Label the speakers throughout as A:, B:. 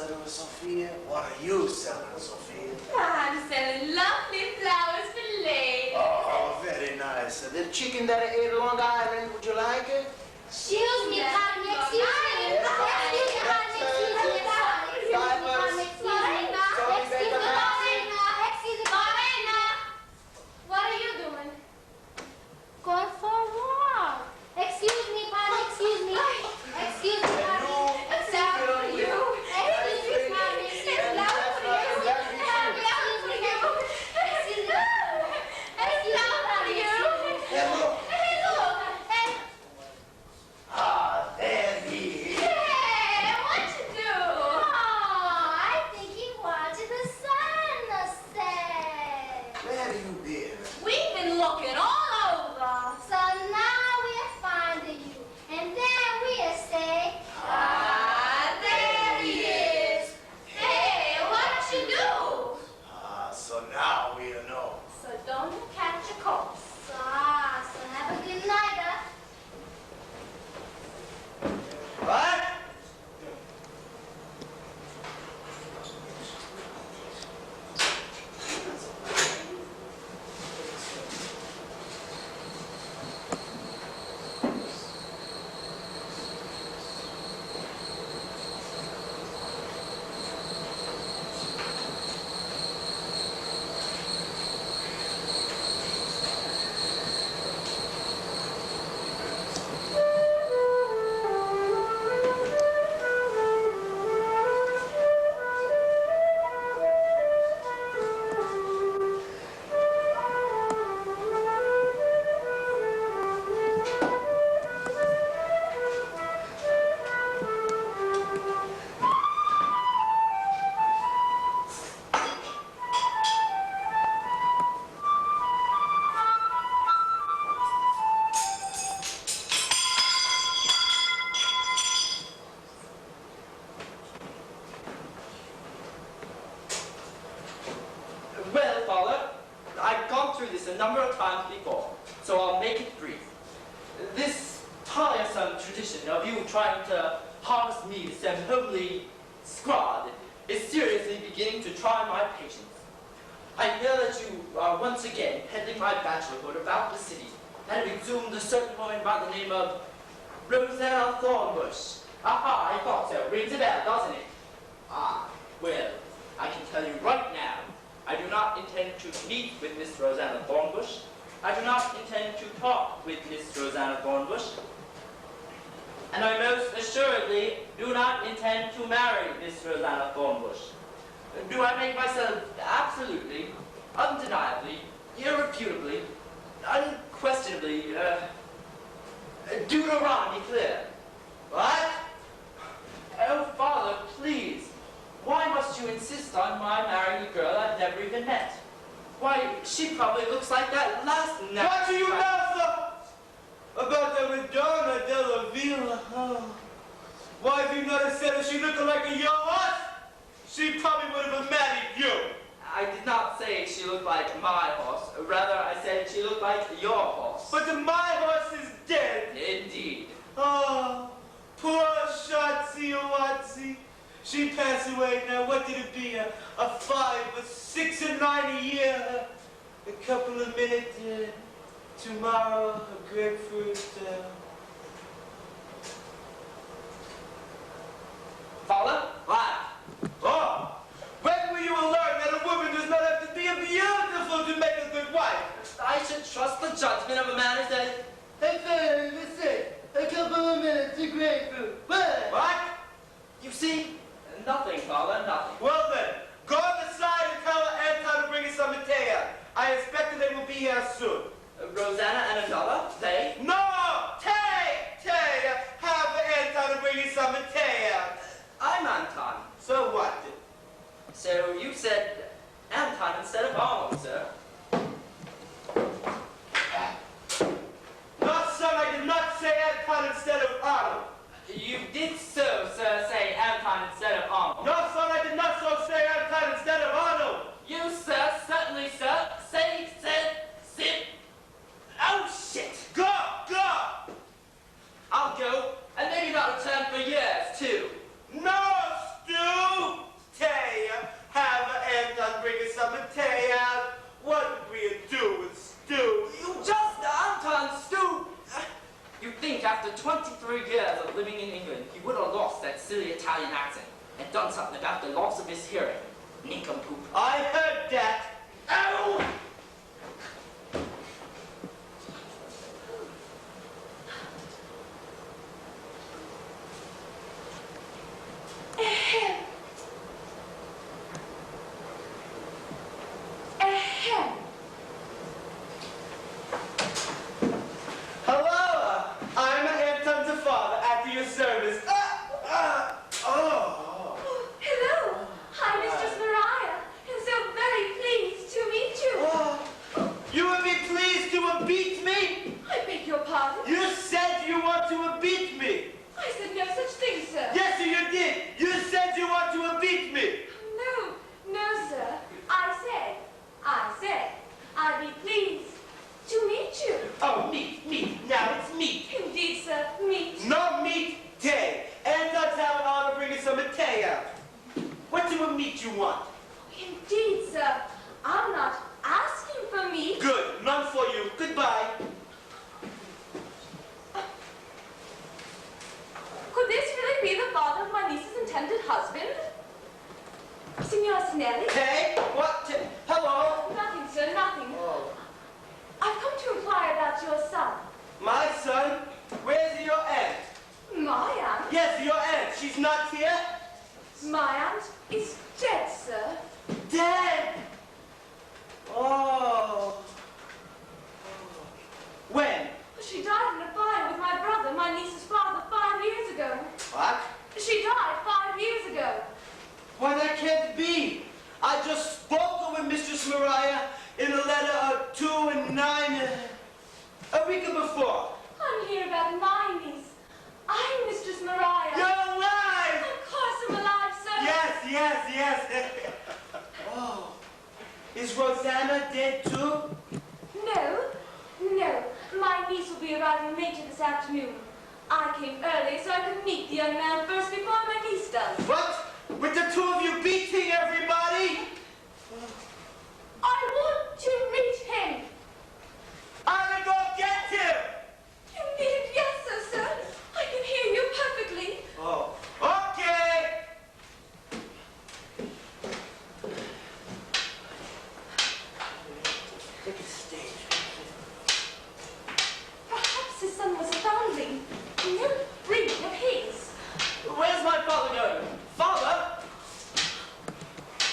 A: selling, Sophia? What are you selling, Sophia?
B: I'm selling lovely flowers for ladies.
A: Oh, very nice. The chicken that I ate on Long Island, would you like it?
B: Excuse me, pardon, excuse me. Excuse me, pardon, excuse me. Excuse me, pardon, excuse me. Excuse me, Marina. Excuse me, Marina. What are you doing? Going for a walk. Excuse me, pardon, excuse me. Excuse me, pardon. It's out for you. Excuse me, pardon, excuse me. It's out for you. Excuse me, excuse me. It's out for you. Hey, look.
A: Ah, there he is.
B: Hey, what you do? Oh, I think he watching the sunset.
A: Where have you been?
B: We've been looking all over. So now we're finding you. And then we'll say, ah, there he is. Hey, what you do?
A: Ah, so now we'll know.
B: So don't you catch a cold. Ah, so have a good night, huh?
A: What?
C: Well, Father, I've gone through this a number of times before, so I'll make it brief. This tiresome tradition of you trying to harvest me some homely scrod is seriously beginning to try my patience. I know that you are once again peddling my bachelorhood about the city and have exhumed a certain woman by the name of Rosanna Thornbush. Aha, I thought so. Rings a bell, doesn't it? Ah, well, I can tell you right now, I do not intend to meet with Miss Rosanna Thornbush. I do not intend to talk with Miss Rosanna Thornbush. And I most assuredly do not intend to marry Miss Rosanna Thornbush. Do I make myself absolutely, undeniably, irrefutably, unquestionably, Deuteronomy clear? What? Oh, Father, please. Why must you insist on my marrying a girl I've never even met? Why, she probably looks like that last night.
D: What do you know, sir? About the Madonna della Villa? Oh. Why, if you noticed that she looked like a young horse, she probably would have married you.
C: I did not say she looked like my horse. Rather, I said she looked like your horse.
D: But my horse is dead.
C: Indeed.
D: Oh, poor Shotzi Watsi. She passed away now. What did it be? A 5, a 6, and 9 a year. A couple of minutes. Tomorrow, a grapefruit.
C: Father? What?
D: Oh, when will you learn that a woman does not have to be beautiful to make a good wife?
C: I should trust the judgment of a man who says,
D: Hey, Fairy, listen. A couple of minutes to grapefruit. What?
C: you see, nothing, Father, nothing.
D: Well then, go on the side and tell Anton to bring us some Matea. I expect that they will be here soon.
C: Rosanna and another, they?
D: No! Tay! Have Anton to bring you some Matea.
C: I'm Anton.
D: So what?
C: So you said Anton instead of Arnold, sir.
D: No, son, I did not say Anton instead of Arnold.
C: You did so, sir, say Anton instead of Arnold.
D: No, son, I did not so say Anton instead of Arnold.
C: You, sir, certainly, sir, said, sit. Oh, shit!
D: Go!
C: I'll go, and maybe not return for years, too.
D: No, Stu!
C: after 23 years of living in England, he would have lost that silly Italian accent and done something about the loss of his hearing. Nincompoop.
D: I heard that. Ow!
B: Ahem. Ahem.
D: Hello, I'm Anton's father at your service. Oh.
B: Hello. Hi, Mistress Mariah. I'm so very pleased to meet you.
D: Oh. You would be pleased to beat me?
B: I beg your pardon.
D: You said you want to beat me.
B: I said no such thing, sir.
D: Yes, you did. You said you want to beat me.
B: No, sir. I said, I'd be pleased to meet you.
D: Oh, meat. Now it's meat.
B: Indeed, sir, meet.
D: No meat, tay. And that's how I ought to bring some tay out. What do a meat you want?
B: Indeed, sir. I'm not asking for meat.
D: Good. None for you. Goodbye.
B: Could this really be the father of my niece's intended husband? Signor Sinelli?
D: Hey, what? Hello?
B: Nothing, sir, nothing.
D: Oh.
B: I've come to inquire about your son.
D: My son? Where's your aunt?
B: My aunt?
D: Yes, your aunt. She's not here?
B: My aunt is dead, sir.
D: Dead! Oh. When?
B: She died in a fire with my brother, my niece's father, 5 years ago.
D: What?
B: She died 5 years ago.
D: Why, that can't be. I just spoke with Mistress Mariah in a letter of 2 and 9 a week before.
B: I'm here about my niece. I'm Mistress Mariah.
D: You're alive!
B: Of course I'm alive, sir.
D: Yes. Oh. Is Rosanna dead too?
B: No. My niece will be arriving later this afternoon. I came early so I could meet the young man first before my niece does.
D: What? With the two of you beating everybody?
B: I want to meet him.
D: I'm gonna go get him!
B: You need yes, sir. I can hear you perfectly.
D: Oh. Okay! Take a stage.
B: Perhaps his son was a foundling. No breed of his.
C: Where's my father going? Father?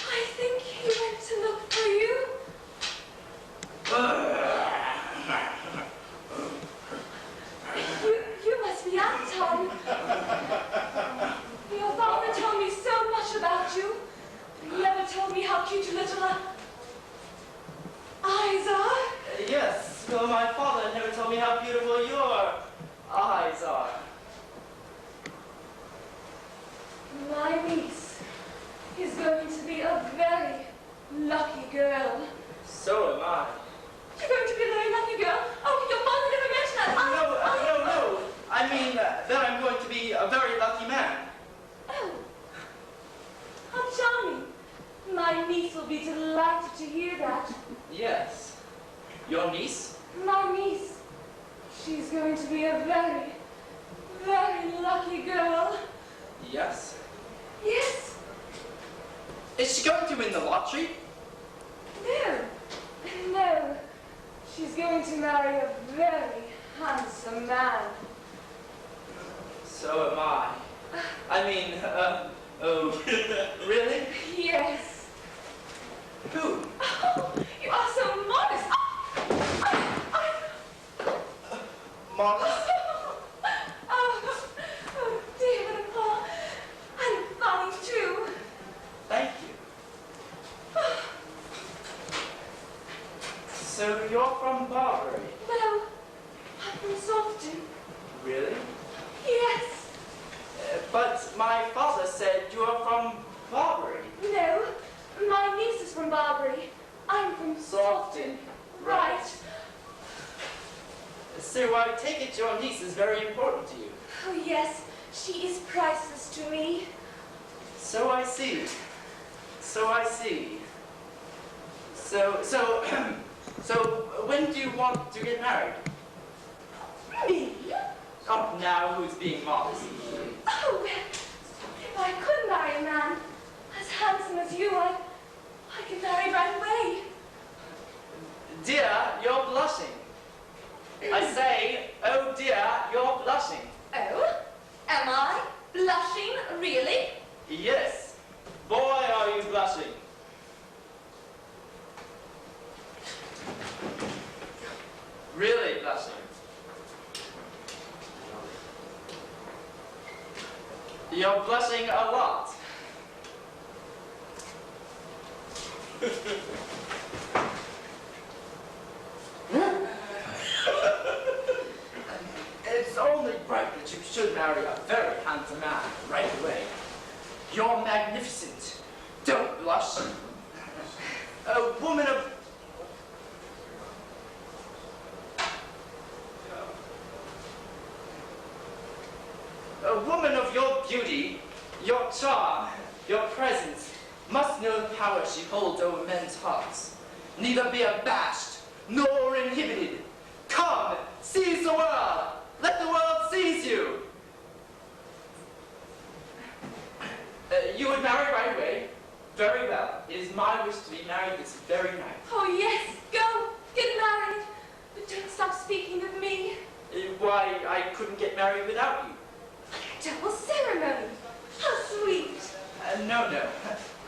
B: I think he went to look for you. You must be Anton. Your father told me so much about you. He never told me how cute your little eyes are.
C: Yes, well, my father never told me how beautiful your eyes are.
B: My niece is going to be a very lucky girl.
C: So am I.
B: You're going to be a very lucky girl? Oh, your father never mentioned that.
C: No. I mean that I'm going to be a very lucky man.
B: Oh, how charming. My niece will be delighted to hear that.
C: Yes. Your niece?
B: My niece, she's going to be a very, very lucky girl.
C: Yes.
B: Yes.
C: Is she going to win the lottery?
B: No. She's going to marry a very handsome man.
C: So am I. I mean, really?
B: Yes.
C: Who?
B: Oh, you are so modest.
C: Modest?
B: Oh, David and Paul, I'm funny too.
C: Thank you. So you're from Barbary?
B: No, I'm from Softon.
C: Really?
B: Yes.
C: But my father said you are from Barbary.
B: No, my niece is from Barbary. I'm from Softon. Right.
C: So I take it your niece is very important to you.
B: Oh, yes, she is priceless to me.
C: So I see. So when do you want to get married?
B: Me?
C: Oh, now who's being modest?
E: Oh, well, if I could marry a man as handsome as you, I could marry right away.
C: Dear, you're blushing. I say, oh dear, you're blushing.
E: Oh, am I blushing, really?
C: Yes. Boy, are you blushing. Really blushing. You're blushing a lot. It's only right that you should marry a very handsome man right away. You're magnificent. Don't blush. A woman of... A woman of your beauty, your charm, your presence, must know the power she holds over men's hearts. Neither be abashed, nor inhibited. Come, seize the world. Let the world seize you. You would marry right away? Very well. It is my wish to be married this very night.
E: Oh, yes, go, get married. But don't stop speaking of me.
C: Why, I couldn't get married without you.
E: Double ceremony. How sweet.
C: No.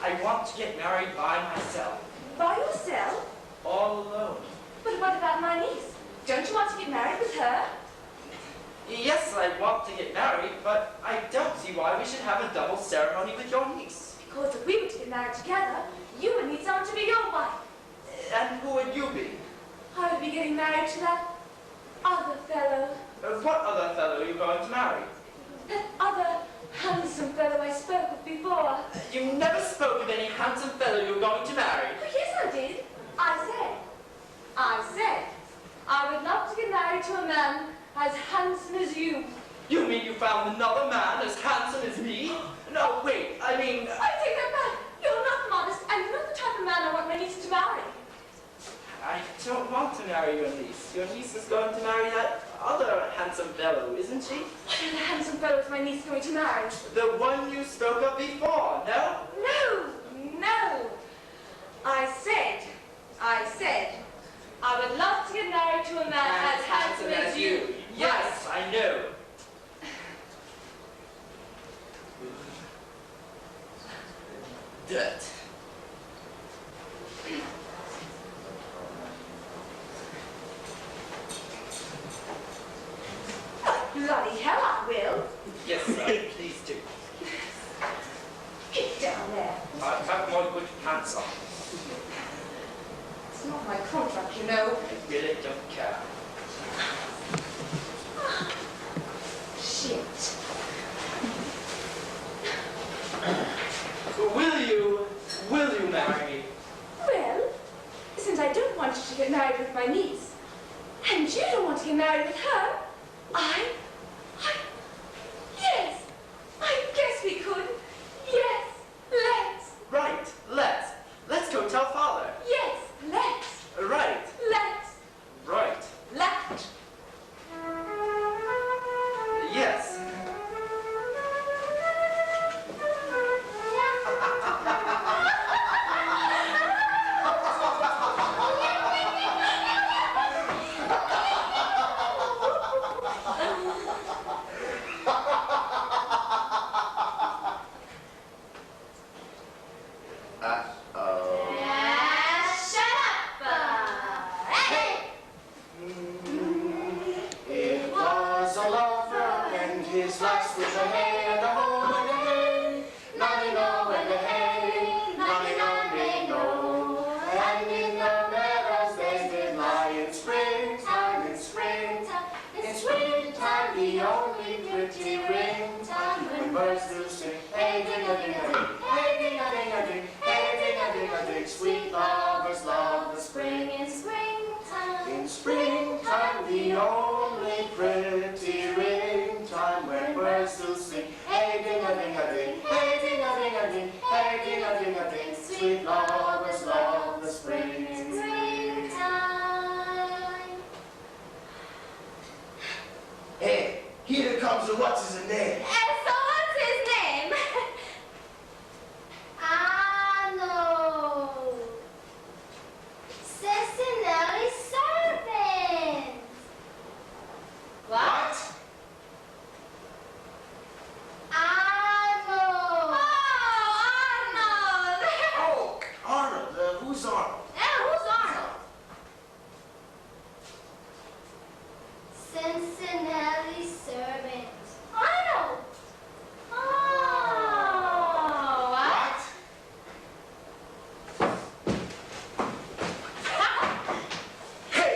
C: I want to get married by myself.
E: By yourself?
C: All alone.
E: But what about my niece? Don't you want to get married with her?
C: Yes, I want to get married, but I don't see why we should have a double ceremony with your niece.
E: Because if we were to get married together, you would need someone to be your wife.
C: And who would you be?
E: I would be getting married to that other fellow.
C: What other fellow are you going to marry?
E: That other handsome fellow I spoke of before.
C: You never spoke of any handsome fellow you're going to marry.
E: Oh, yes, I did. I said, I would love to get married to a man as handsome as you.
C: You mean you found another man as handsome as me? No, wait, I mean...
E: I take that back. You're not modest, and you're not the type of man I want my niece to marry.
C: I don't want to marry your niece. Your niece is going to marry that other handsome fellow, isn't she?
E: What other handsome fellow is my niece going to marry?
C: The one you spoke of before, no?
E: No. I said, I would love to get married to a man as handsome as you.
C: Yes, I know. Dirt.
E: Bloody hell, I will.
C: Yes, sir, please do.
E: Get down there.
C: I have my good pants on.
E: It's not my contract, you know.
C: I really don't care.
E: Shit.
C: Will you marry me?
E: Well, since I don't want you to get married with my niece, and you don't want to get married with her, yes, I guess we could. Yes, let's.
C: Right, let's go tell father.
E: Yes, let's.
C: Right,
E: Let's.
C: right.
E: Let's.
C: Yes.
B: Shut up! Hey!
A: It was a lover and his lass was a hay and a hoe and a hay. Nonny-no and a hay, nonny-no-nay-no. And in the meadows they did lie in springtime, in springtime, in springtime, the only pretty ringtime when birds do sing. Hey ding-a-ding-a-ding, hey ding-a-ding-a-ding, hey ding-a-ding-a-ding. Sweet lovers love the spring.
B: In springtime.
A: In springtime, the only pretty ringtime when birds do sing. Hey ding-a-ding-a-ding, hey ding-a-ding-a-ding, hey ding-a-ding-a-ding. Sweet lovers love the spring.
B: Springtime.
A: Hey, So what's his name?
B: So what's his name? Arnold. Cincinnati Servant.
A: What?
B: Arnold.
A: Oh, Arnold. Who's Arnold?
B: Who's Arnold? Cincinnati Servant. Arnold. Oh.
A: What? Hey!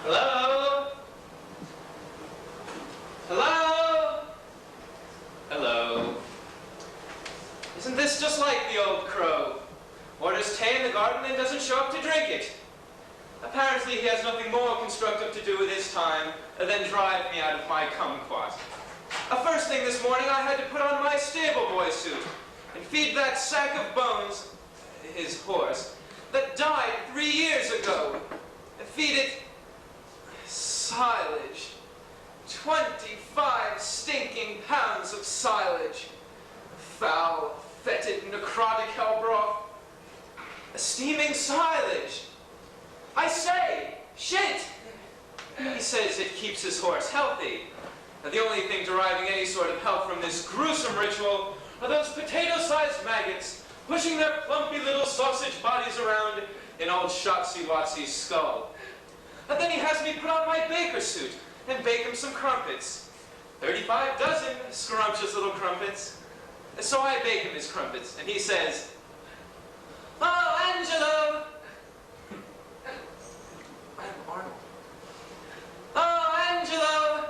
C: Hello? Hello? Hello? Isn't this just like the old crow? Orders tea in the garden and doesn't show up to drink it. Apparently he has nothing more constructive to do with his time than drive me out of my kumquat. First thing this morning I had to put on my stable boy suit and feed that sack of bones, his horse, that died 3 years ago. Feed it silage. 25 stinking pounds of silage. Foul, fetid, necrotic hell broth. Steaming silage. I say, shit! He says it keeps his horse healthy. And the only thing deriving any sort of health from this gruesome ritual are those potato-sized maggots pushing their plumpy little sausage bodies around in old Shotsy-Watsy's skull. And then he has me put on my baker suit and bake him some crumpets. 35 dozen scrumptious little crumpets. So I bake him his crumpets, and he says, "Oh, Angelo!" I'm Arnold. "Oh, Angelo!"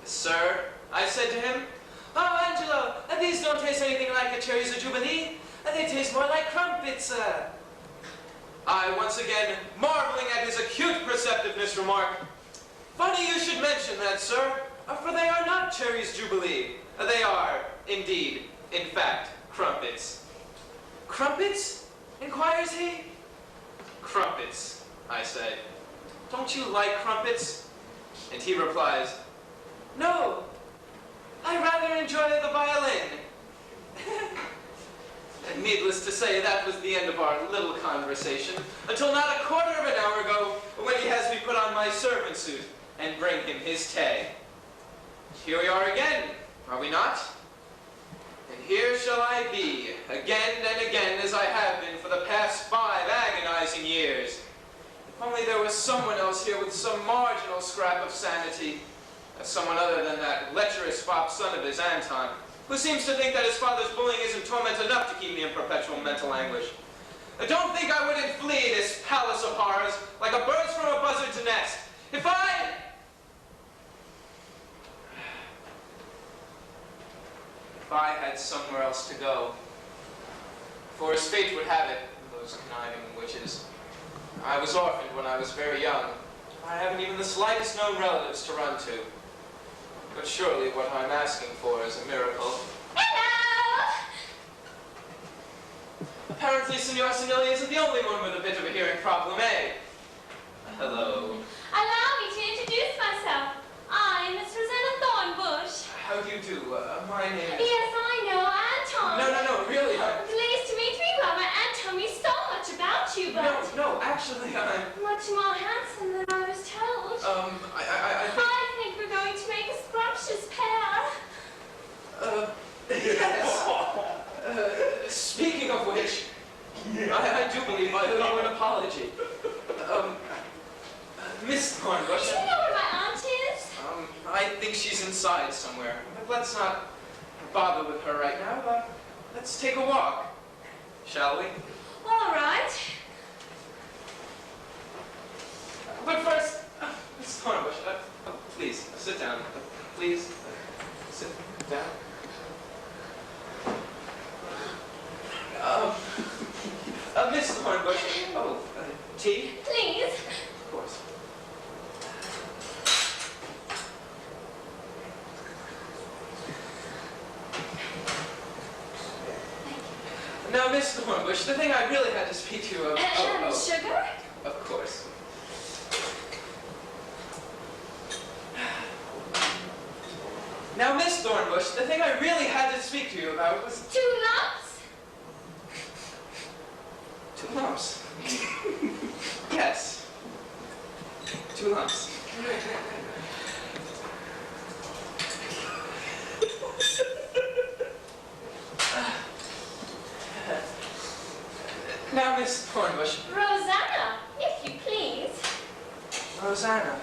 C: "Sir," I said to him, "Oh, Angelo, these don't taste anything like the cherries of Jubilee. They taste more like crumpets, I, once again, marveling at his acute perceptiveness, remark, "Funny you should mention that, sir, for they are not cherries Jubilee. They are, indeed, in fact, crumpets." "Crumpets?" inquires he. "Crumpets," I say. "Don't you like crumpets?" And he replies, "No, I rather enjoy the violin." And needless to say, that was the end of our little conversation, until not a quarter of an hour ago, when he has me put on my servant suit and bring him his tea. Here we are again, are we not? And here shall I be, again and again, as I have been for the past 5 agonizing years. If only there was someone else here with some marginal scrap of sanity, someone other than that lecherous fop son of his, Anton, who seems to think that his father's bullying isn't torment enough to keep me in perpetual mental anguish. I don't think I wouldn't flee this palace of horrors like a bird from a buzzard's nest if I had somewhere else to go. For as fate would have it, those conniving witches, I was orphaned when I was very young. I haven't even the slightest known relatives to run to. But surely what I'm asking for is a miracle.
B: Hello!
C: Apparently, Signor Signelli isn't the only one with a bit of a hearing problem, eh? Hello.
B: Allow me to introduce myself. I'm Miss Rosanna Thornbush.
C: How do you do? My name is...
B: Yes, I know, Anton.
C: No, really,
B: Pleased to meet you, Robert. Anton told me so much about you, but...
C: No, actually, I'm...
B: Much more handsome than I was told.
C: I think...
B: I think we're going to make a scrumptious pair.
C: Yes. Speaking of which, I do believe I owe you an apology. Miss Thornbush...
B: Do you know where my aunt is?
C: I think she's inside somewhere. But let's not bother with her right now. Let's take a walk, shall we?
B: All right.
C: But first, Miss Thornbush, please, sit down. Please, sit down. Miss Thornbush, tea?
B: Please.
C: Of course.
F: Now, Miss Thornbush, the thing I really had to speak to you about...
E: Sugar?
F: Of course. Now, Miss Thornbush, the thing I really had to speak to you about was...
B: 2 lumps?
F: 2 lumps. Yes. 2 lumps. Now, Miss Thornbush.
B: Rosanna, if you please.
F: Rosanna.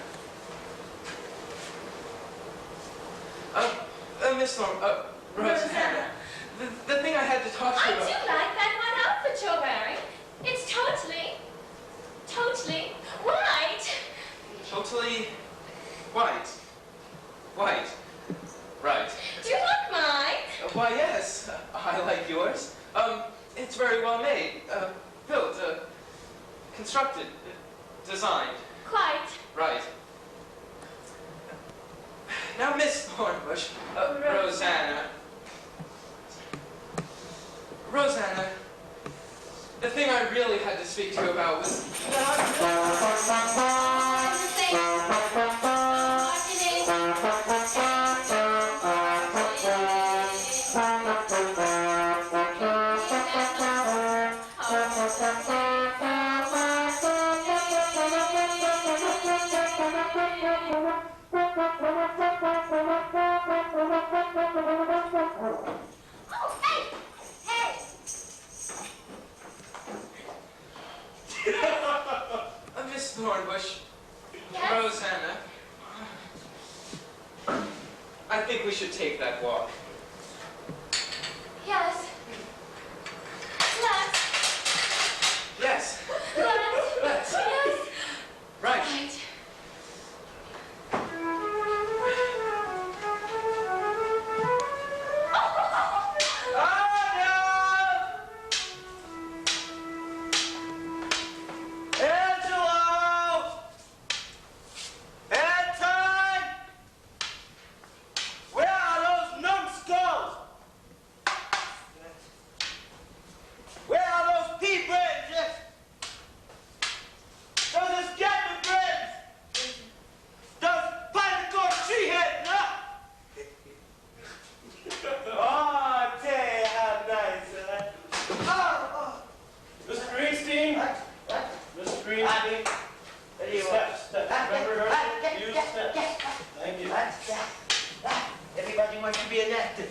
F: Miss Rosanna. The thing I had to talk to
B: I
F: you
B: do
F: about...
B: like that one outfit you're wearing. It's totally white.
F: Totally white. White. Right.
B: Do you like mine?
F: Why, yes. I like yours. It's very well made. Built, constructed, designed.
B: Quite.
F: Right. Now, Miss Thornbush, Rosanna. Rosanna, the thing I really had to speak to you about was Miss Thornbush,
B: Yes?
F: Rosanna, I think we should take that walk.
B: Yes. Let's.
F: Yes.
B: Let's.
F: Let's.
B: Yes.
F: Right.
B: Right.
D: Everybody wants to be an actor.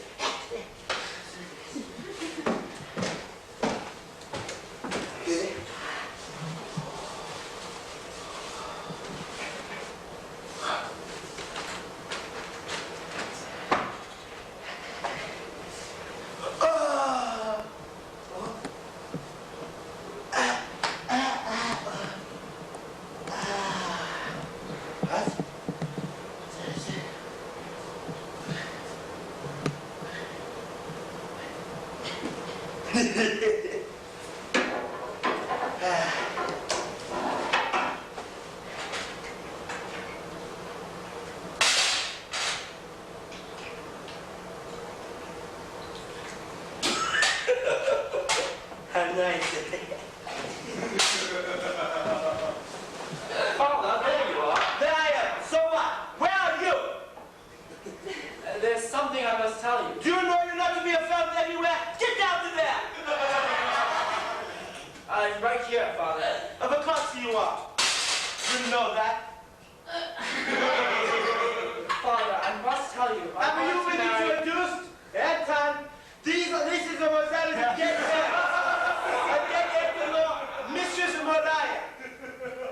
D: How nice.
C: Father, there you are.
D: There I am. So what? Where are you?
C: There's something I must tell you.
D: Do you know you're not to be found everywhere? Get down to there!
C: I'm right here, Father.
D: Of course you are. You know that.
C: Father, I must tell you.
D: Have you
C: want to
D: been
C: marry-
D: introduced? That time, this is the Rosanna to get there. And get the law, Mistress Moriah.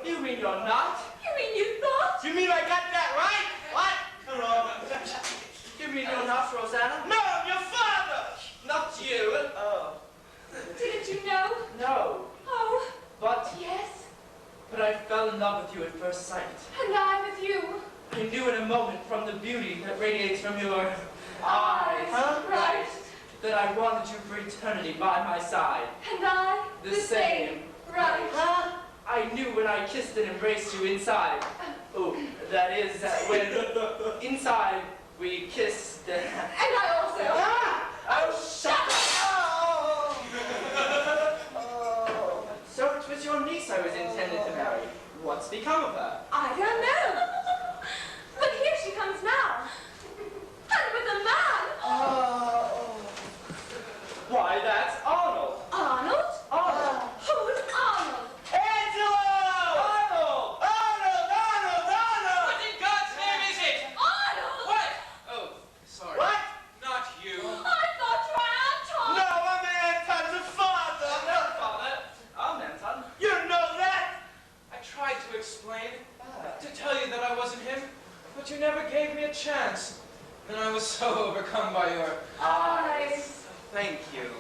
C: You mean you're not?
B: You mean you thought?
D: You mean I got that right? What? Hello.
C: You mean you're not Rosanna?
D: No, your father.
C: Not you.
D: Oh.
B: Didn't you know?
C: No.
B: Oh,
C: But
B: yes.
C: I fell in love with you at first sight.
B: And I'm with you.
C: I knew in a moment from the beauty that radiates from your
B: Eyes.
C: eyes
B: Right.
C: that I wanted you for eternity by my side.
B: And I.
C: The same.
B: Right.
D: Huh?
C: I knew when I kissed and embraced you inside. Oh, that is when inside we kissed.
B: And I also.
D: Ah!
C: Oh, shut up!
D: Oh!
F: And I was so overcome by your
E: Eyes.
F: Thank you.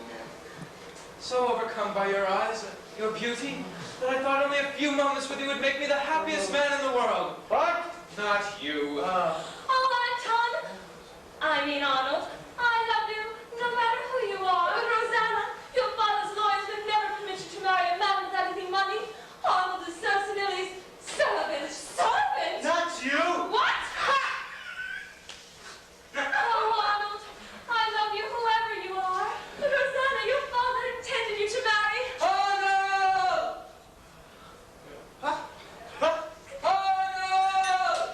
F: So overcome by your eyes, your beauty, that I thought only a few moments with you would make me the happiest man in the world.
C: What?
F: Not you.
E: Oh, Anton. I mean Arnold. I love you, no matter who you are. But Rosanna, your father's lawyers would never permit you to marry a man without any money. Arnold is Cercinelli's servant. Servant?
D: Not you!
E: What? Oh, Arnold, I love you, whoever you are. But Rosanna, your father intended you to marry.
F: Arnold!
D: Huh? Huh?
F: Arnold!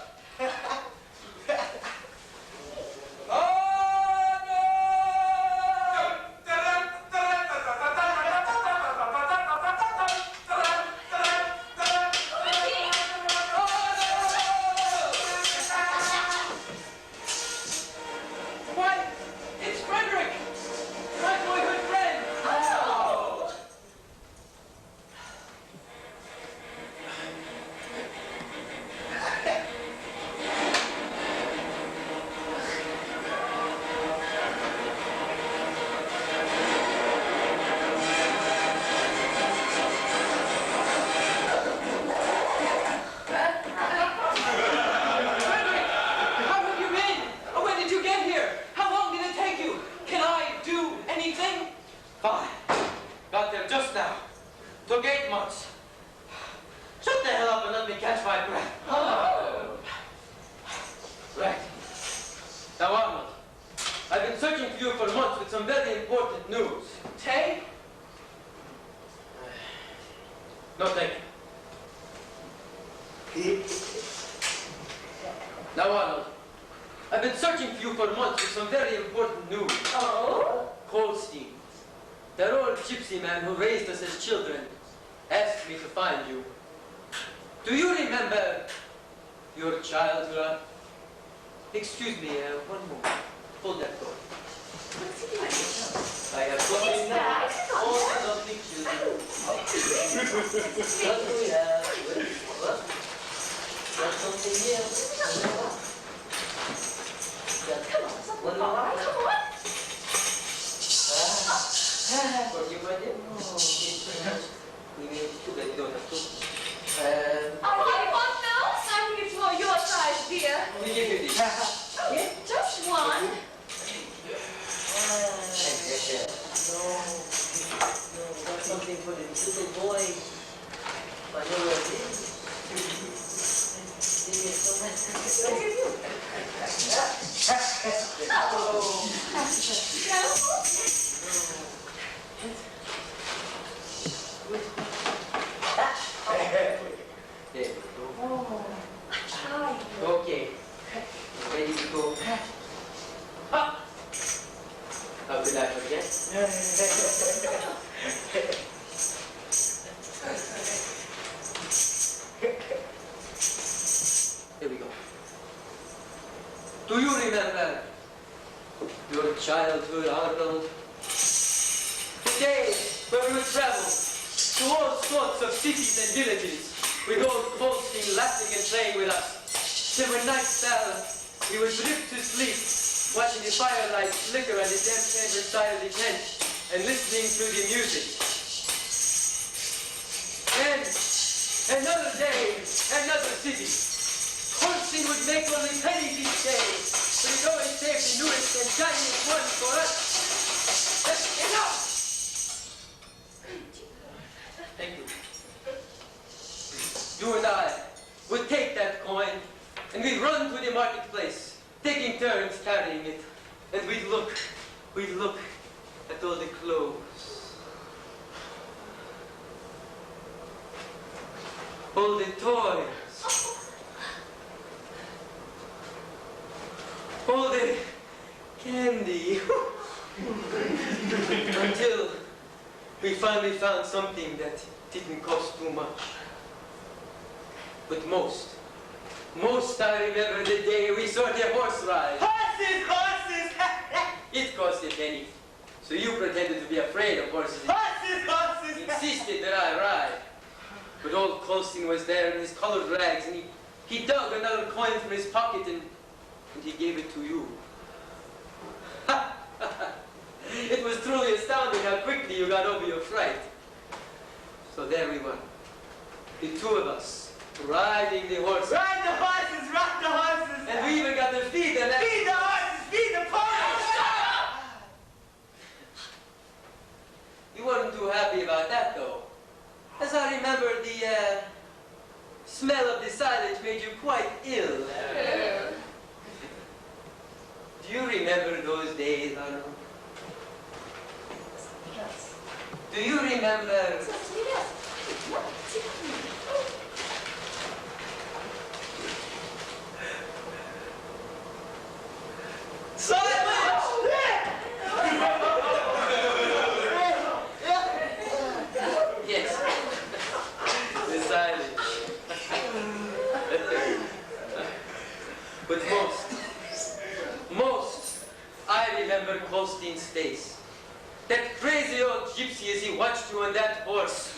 F: Why, it's Frederick! My boyhood friend!
E: Oh!
F: Frederick! How have you been? When did you get here? How long did it take you? Can I do anything?
C: Fine. Got there just now. Took 8 months. Shut the hell up and let me catch my breath.
F: Oh.
C: Right. Now, Arnold, I've been searching for you for months with some very important news.
F: Tay?
C: No, thank you. Now, Arnold, I've been searching for you for months with some very important news.
E: Oh?
C: Holstein, that old gypsy man who raised us as children, asked me to find you. Do you remember your childhood? Excuse me, one moment. Hold that thought.
E: What's he doing?
C: I have got
E: What's that?
C: all the lovely children. What do we have? What? Got something here?
E: Come on, something
C: What do you
E: wrong.
C: want?
E: Come on.
C: For you, my dear? We made it too bad you don't have to.
E: Oh, you want milk? I think it's more your size, dear.
C: We give you this.
E: Just one.
C: Got something for the little boy. I know what it is.
E: Look at you.
C: There we go.
E: Oh, I tried.
C: Okay. Ready to go. Ha! How could I forget? Here we go. Do you remember your childhood, Arnold? Today, when we would travel to all sorts of cities and villages, with old Holstein laughing and playing with us, till when night fell, we would drift to sleep, watching the firelight flicker on the damp chamber side of the tent, and listening to the music. And another day, another city. Holstein would make only pennies each day, but he'd always save the newest and shiniest one for us. That's enough! Thank you. You and I would take that coin, and we'd run to the marketplace, taking turns carrying it, and we'd look at all the clothes, all the toys, all the candy, until we finally found something that didn't cost too much. But most I remember the day we saw the horse ride.
D: Horses, horses!
C: It cost a penny. So you pretended to be afraid of horses.
D: Horses, horses!
C: Insisted that I ride. But old Holstein was there in his colored rags, and he dug another coin from his pocket and he gave it to you.
G: how quickly you got over your fright. So there we were, the two of us, riding the horses.
D: Ride the horses, rock the horses.
G: And we even got to feed them.
D: Feed the horses, feed the ponies.
G: You weren't too happy about that, though. As I remember, the smell of the silage made you quite ill. Do you remember those days, Arnold? Do you remember? Yes. The silage. But most, I remember Colstein's face. That crazy old gypsy as he watched you on that horse.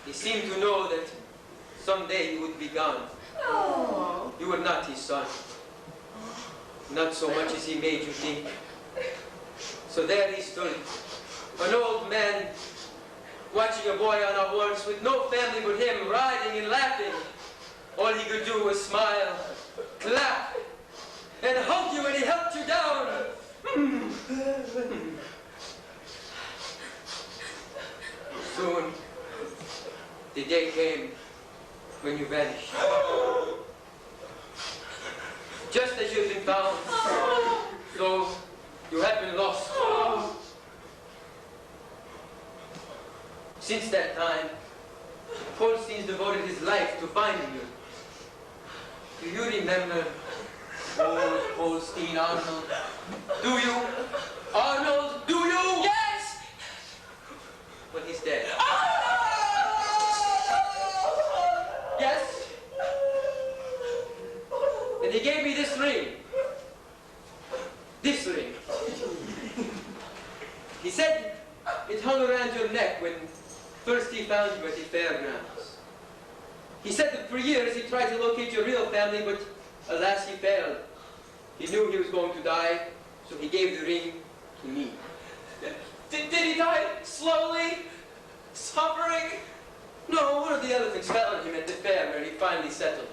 G: He seemed to know that someday you would be gone. You were not his son. Not so much as he made you think. So there he stood, an old man, watching a boy on a horse with no family but him, riding and laughing. All he could do was smile, clap, and hug you when he helped you down. Soon, the day came when you vanished. Just as you've been found, so you have been lost. Since that time, Colstein's devoted his life to finding you. Do you remember old Colstein, Arnold? Do you? Arnold, do you?
E: Yes!
G: Well, he's dead. Yes? And he gave me this ring. This ring. He said it hung around your neck when first he found you at the fairgrounds. He said that for years he tried to locate your real family, but alas, he failed. He knew he was going to die, so he gave the ring to me.
F: Did he die slowly? Suffering?
G: No, one of the elephants fell on him at the fair where he finally settled.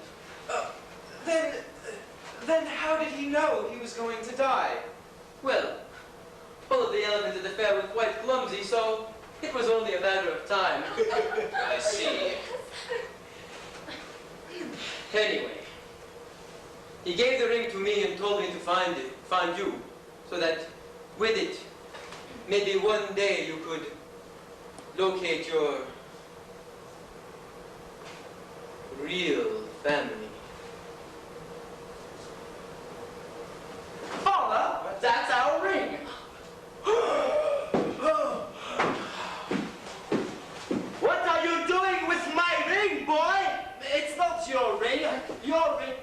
F: Then how did he know he was going to die?
G: Well, all of the elephants at the fair were quite clumsy, so it was only a matter of time.
F: I see.
G: Anyway, he gave the ring to me and told me to find you, so that with it, maybe one day you could locate your real family.
C: Father, that's our ring.
D: What are you doing with my ring, boy?
C: It's not your ring. Your ring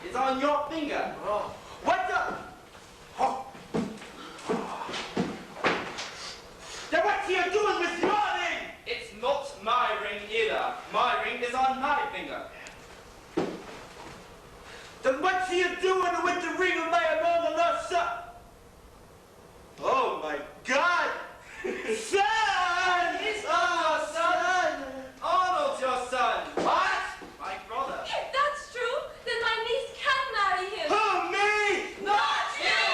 C: is on your finger.
D: What the? Oh. Then what's he doing with your ring?
C: It's not my ring either. My ring is on my finger.
D: Then what's he doing with the ring of my long-lost son? Oh my God! Son!
C: It's not your son. Arnold's your son.
D: What?
C: My brother.
E: If that's true, then my niece can marry him.
D: Who, me?
E: Not you!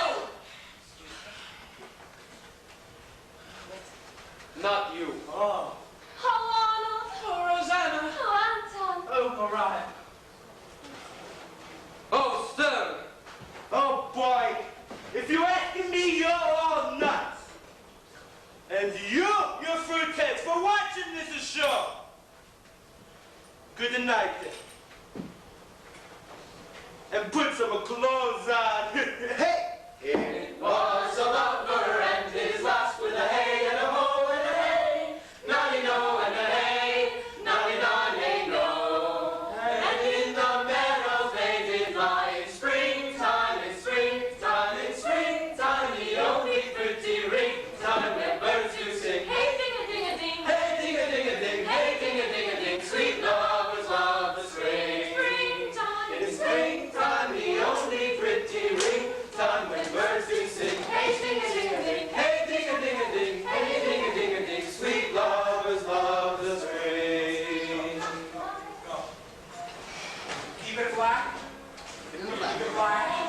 G: Not you.
D: Oh.
E: Oh, Arnold.
F: Oh, Rosanna.
E: Oh, Anton.
C: Oh, Mariah.
G: Oh, sir!
D: Oh boy, if you're asking me, you're all nuts. And you're fruitcakes for watching this show. Good night then. And put some clothes on. Hey!
A: It was a lover and his lass with a hay and a hoe and a hay. Nonny-no and a hay, nonny-nonny-no. And in the meadows they did lie in springtime, the only pretty ring time when birds do sing.
E: Hey, ding-a-ding-a-ding.
A: Hey, ding-a-ding-a-ding, hey, ding-a-ding-a-ding, sweet lovers love the spring.
E: Springtime.
A: In springtime, the only pretty ring time. Goodbye.